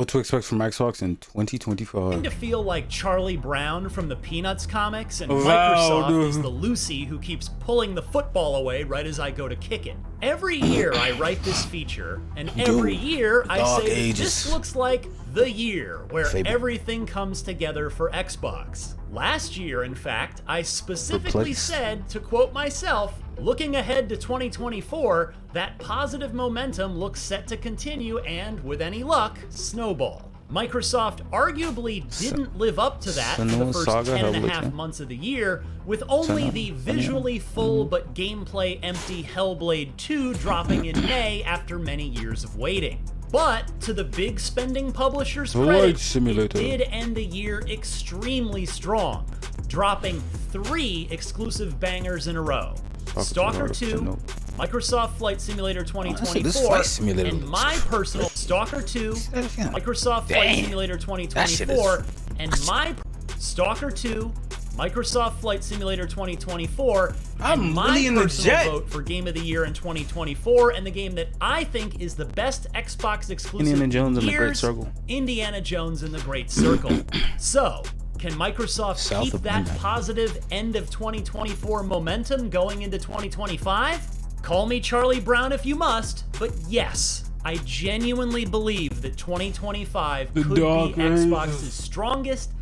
What to expect from Xbox in 2025? To feel like Charlie Brown from the Peanuts comics, and Wow, Microsoft is dude. the Lucy who keeps pulling the football away right as I go to kick it. Every year I write this feature, and every year I Dark say Ages. this looks like the year where Fable. everything comes together for Xbox. Last year, in fact, I specifically Perplexed. said, to quote myself, looking ahead to 2024, that positive momentum looks set to continue and, with any luck, snowball. Microsoft arguably didn't live up to that for the Senua first Saga 10 and a Hellblade half 2. months of the year, with only Senua. the visually full but gameplay empty Hellblade 2 dropping in May after many years of waiting. But to the big spending publisher's Flight credit, Simulator. it did end the year extremely strong, dropping 3 exclusive bangers in a row. Stalker 2, Nope. Microsoft Flight Simulator this 2024, Flight Simulator and looks my personal Stalker 2, Microsoft Flight Damn. Simulator That shit 2024, and my Stalker 2, Microsoft Flight Simulator 2024, I'm and my really in the personal jet. vote for Game of the Year in 2024, and the game that I think is the best Xbox exclusive Indiana Jones and the Great years, Circle. Indiana Jones and the Great Circle. So, can Microsoft South keep of that London. positive end of 2024 momentum going into 2025? Call me Charlie Brown if you must, but yes, I genuinely believe that 2025 The could Dark be Ages. Xbox's strongest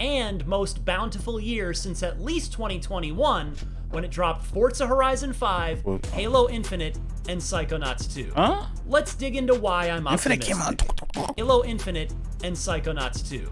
and most bountiful year since at least 2021, when it dropped Forza Horizon 5, Well, Halo Infinite, and Psychonauts 2. Huh? Let's dig into why I'm Infinite optimistic. came out. Halo Infinite and Psychonauts 2.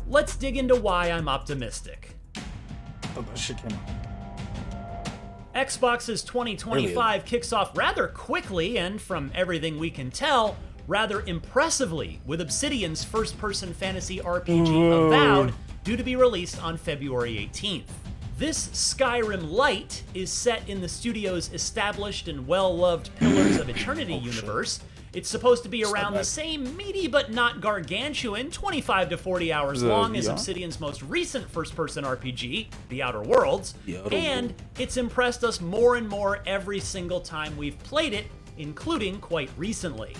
Let's dig into why I'm optimistic. Oh, that shit came out. Xbox's 2025 kicks off rather quickly and, from everything we can tell, rather impressively with Obsidian's first-person fantasy RPG Whoa. Avowed, due to be released on February 18th. This Skyrim Light is set in the studio's established and well-loved Pillars of Eternity universe. It's supposed to be around the same meaty but not gargantuan 25 to 40 hours The long as VR? Obsidian's most recent first-person RPG, The Outer Worlds, The Outer and it's impressed us more and more every single time we've played it, including quite recently.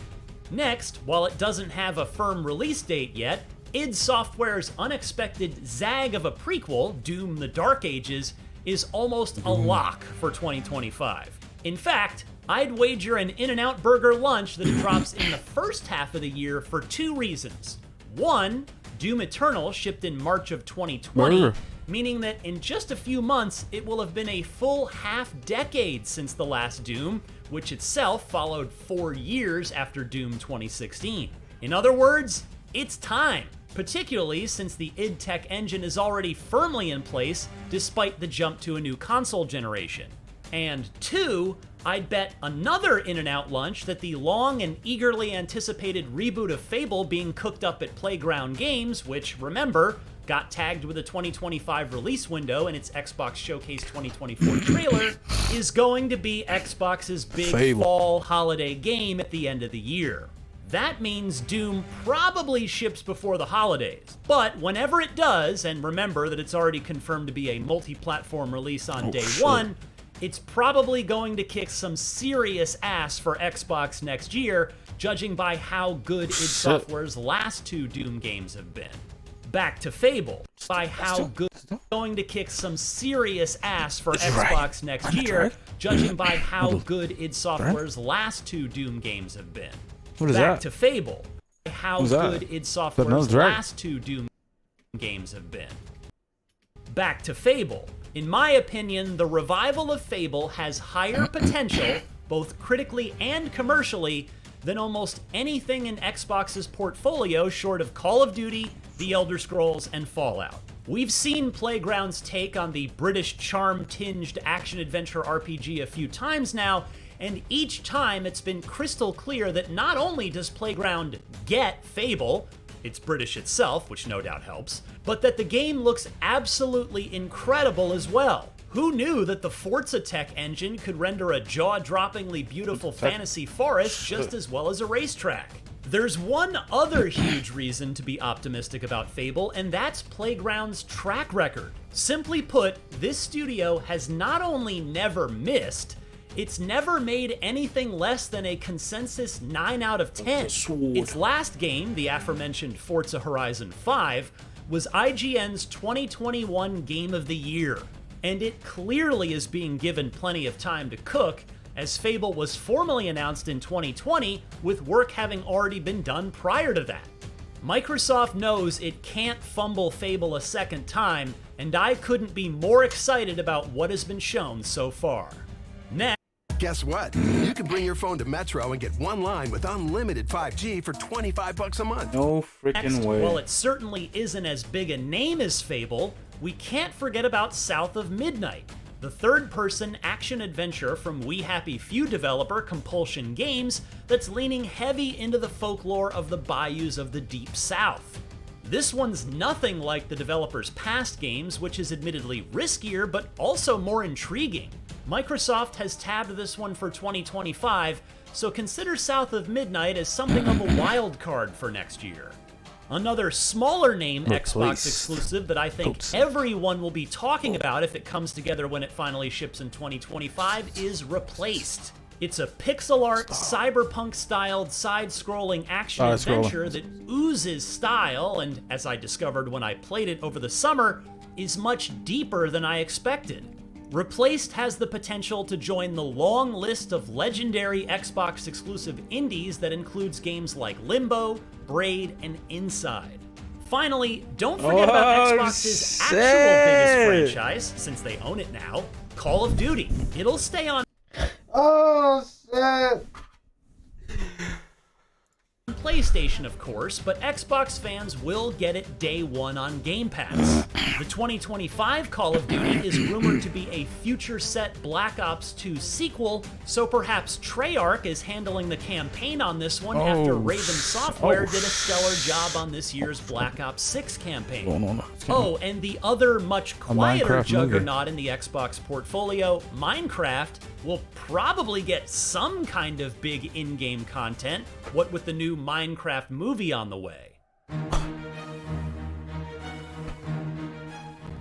Next, while it doesn't have a firm release date yet, id Software's unexpected zag of a prequel, Doom: The Dark Ages, is almost a lock for 2025. In fact, I'd wager an In-N-Out Burger lunch that it drops in the first half of the year for 2 reasons. One, Doom Eternal shipped in March of 2020, Burger. meaning that in just a few months, it will have been a full half-decade since the last Doom, which itself followed 4 years after Doom 2016. In other words, it's time, particularly since the id Tech engine is already firmly in place despite the jump to a new console generation. And 2, I'd bet another In-N-Out lunch that the long and eagerly anticipated reboot of Fable being cooked up at Playground Games, which, remember, got tagged with a 2025 release window in its Xbox Showcase 2024 trailer, is going to be Xbox's big Fable. fall holiday game at the end of the year. That means Doom probably ships before the holidays, but whenever it does, and remember that it's already confirmed to be a multi-platform release on day shit. 1, it's probably going to kick some serious ass for Xbox next year, judging by how good id Software's last 2 Doom games have been. Back to Fable, by how good going to kick some serious ass for Xbox next year, right. judging by how good id Software's last 2 Doom games have been. What is Back that? to Fable, by how Who's that? good id another Software's dragon? last 2 Doom games have been. Back to Fable. In my opinion, the revival of Fable has higher potential, both critically and commercially, than almost anything in Xbox's portfolio short of Call of Duty, The Elder Scrolls, and Fallout. We've seen Playground's take on the British charm-tinged action-adventure RPG a few times now, and each time it's been crystal clear that not only does Playground get Fable, it's British itself, which no doubt helps, but that the game looks absolutely incredible as well. Who knew that the Forza Tech engine could render a jaw-droppingly beautiful fantasy forest just as well as a racetrack? There's one other huge reason to be optimistic about Fable, and that's Playground's track record. Simply put, this studio has not only never missed, It's never made anything less than a consensus 9 out of 10. Its last game, the aforementioned Forza Horizon 5, was IGN's 2021 Game of the Year, and it clearly is being given plenty of time to cook, as Fable was formally announced in 2020, with work having already been done prior to that. Microsoft knows it can't fumble Fable a second time, and I couldn't be more excited about what has been shown so far. Next, Guess what? You can bring your phone to Metro and get one line with unlimited 5G for $25 a month. No freaking way. while it certainly isn't as big a name as Fable, we can't forget about South of Midnight, the third-person action-adventure from We Happy Few developer Compulsion Games that's leaning heavy into the folklore of the bayous of the Deep South. This one's nothing like the developer's past games, which is admittedly riskier but also more intriguing. Microsoft has tabbed this one for 2025, so consider South of Midnight as something of a wild card for next year. Another smaller name Xbox exclusive that I think everyone will be talking about if it comes together when it finally ships in 2025 is Replaced. It's a pixel art, cyberpunk-styled, side-scrolling action-adventure that oozes style, and as I discovered when I played it over the summer, is much deeper than I expected. Replaced has the potential to join the long list of legendary Xbox-exclusive indies that includes games like Limbo, Braid, and Inside. Finally, don't forget about Xbox's actual biggest franchise, since they own it now, Call of Duty. It'll stay on PlayStation, of course, but Xbox fans will get it day one on Game Pass. The 2025 Call of Duty is rumored to be a future-set Black Ops 2 sequel, so perhaps Treyarch is handling the campaign on this one after Raven Software did a stellar job on this year's Black Ops 6 campaign. Oh, and the other much quieter juggernaut in the Xbox portfolio, Minecraft, will probably get some kind of big in-game content, what with the new Minecraft movie on the way.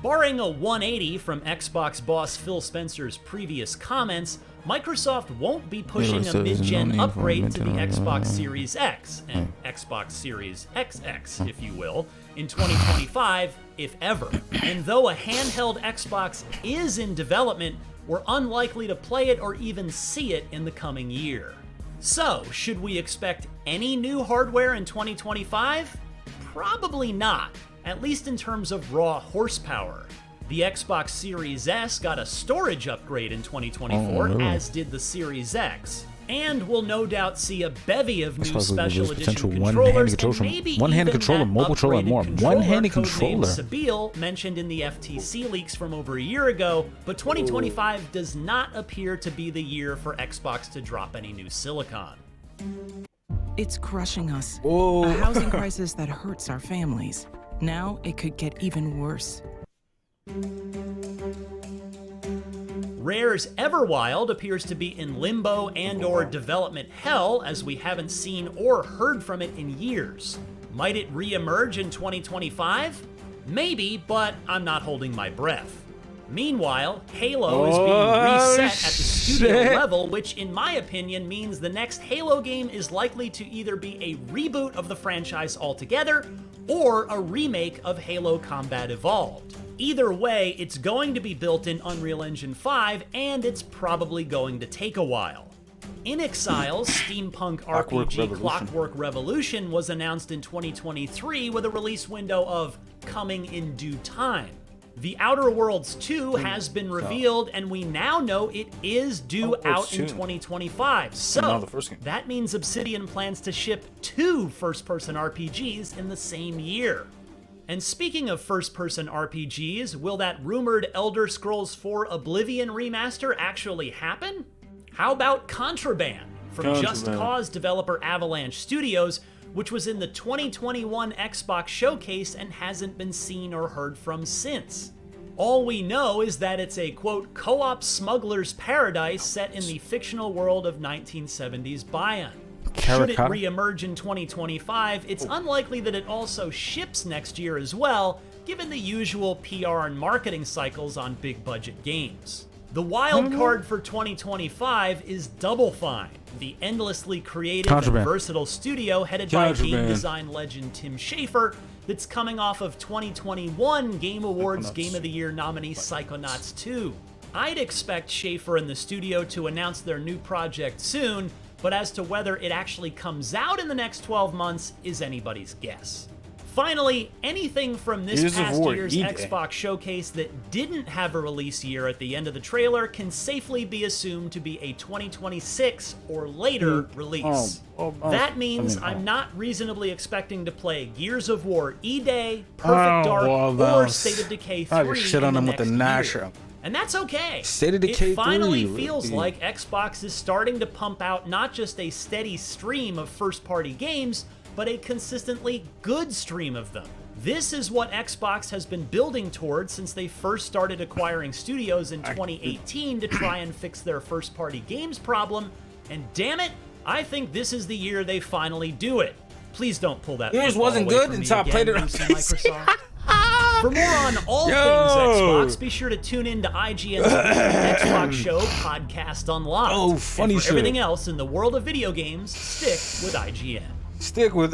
Barring a 180 from Xbox boss Phil Spencer's previous comments, Microsoft won't be pushing a mid-gen upgrade to the Xbox Series X, and Xbox Series XX, if you will, in 2025, if ever. And though a handheld Xbox is in development, we're unlikely to play it or even see it in the coming year. So, should we expect any new hardware in 2025? Probably not, at least in terms of raw horsepower. The Xbox Series S got a storage upgrade in 2024, as did the Series X. And we'll no doubt see a bevy of new special edition controllers and maybe one-handed controller, mobile controller, and more. One-handed controller. controller. Sabile mentioned in the FTC leaks from over a year ago, but 2025 does not appear to be the year for Xbox to drop any new silicon. It's crushing us. Whoa. A housing crisis that hurts our families. Now it could get even worse. Rare's Everwild appears to be in limbo and/or development hell, as we haven't seen or heard from it in years. Might it re-emerge in 2025? Maybe, but I'm not holding my breath. Meanwhile, Halo is being reset at the studio level, which in my opinion means the next Halo game is likely to either be a reboot of the franchise altogether, or a remake of Halo Combat Evolved. Either way, it's going to be built in Unreal Engine 5, and it's probably going to take a while. inXile's steampunk RPG Clockwork Revolution was announced in 2023 with a release window of coming in due time. The Outer Worlds 2 has been revealed, and we now know it is due out in 2025. So, that means Obsidian plans to ship 2 first-person RPGs in the same year. And speaking of first-person RPGs, will that rumored Elder Scrolls 4 Oblivion remaster actually happen? How about Contraband from Just Cause developer Avalanche Studios, which was in the 2021 Xbox showcase and hasn't been seen or heard from since? All we know is that it's a, quote, co-op smuggler's paradise set in the fictional world of 1970s Bayern. Should it re-emerge in 2025, it's unlikely that it also ships next year as well, given the usual PR and marketing cycles on big-budget games. The wild card for 2025 is Double Fine, the endlessly creative and Contraband. versatile studio headed by game Contraband. design legend Tim Schafer that's coming off of 2021 Game Awards Game of the Year nominee Psychonauts 2. I'd expect Schafer and the studio to announce their new project soon, but as to whether it actually comes out in the next 12 months is anybody's guess. Finally, anything from this Gears of past War year's E-Day. Xbox showcase that didn't have a release year at the end of the trailer can safely be assumed to be a 2026 or later release. That means I'm not reasonably expecting to play Gears of War E-Day, Perfect Dark, or State of Decay 3 I just shit on in the them with the next year. Nashra. And that's okay. State of Decay It finally 3, feels really. like Xbox is starting to pump out not just a steady stream of first-party games, but a consistently good stream of them. This is what Xbox has been building towards since they first started acquiring studios in 2018 to try and fix their first-party games problem, and damn it, I think this is the year they finally do it. Please don't pull that Yours football wasn't away good from me until I again, played it on Lucy PC. Microsoft. For more on all things Xbox, be sure to tune in to IGN's Xbox Show Podcast Unlocked. Oh, funny and for shit. everything else in the world of video games, stick with IGN. Stick with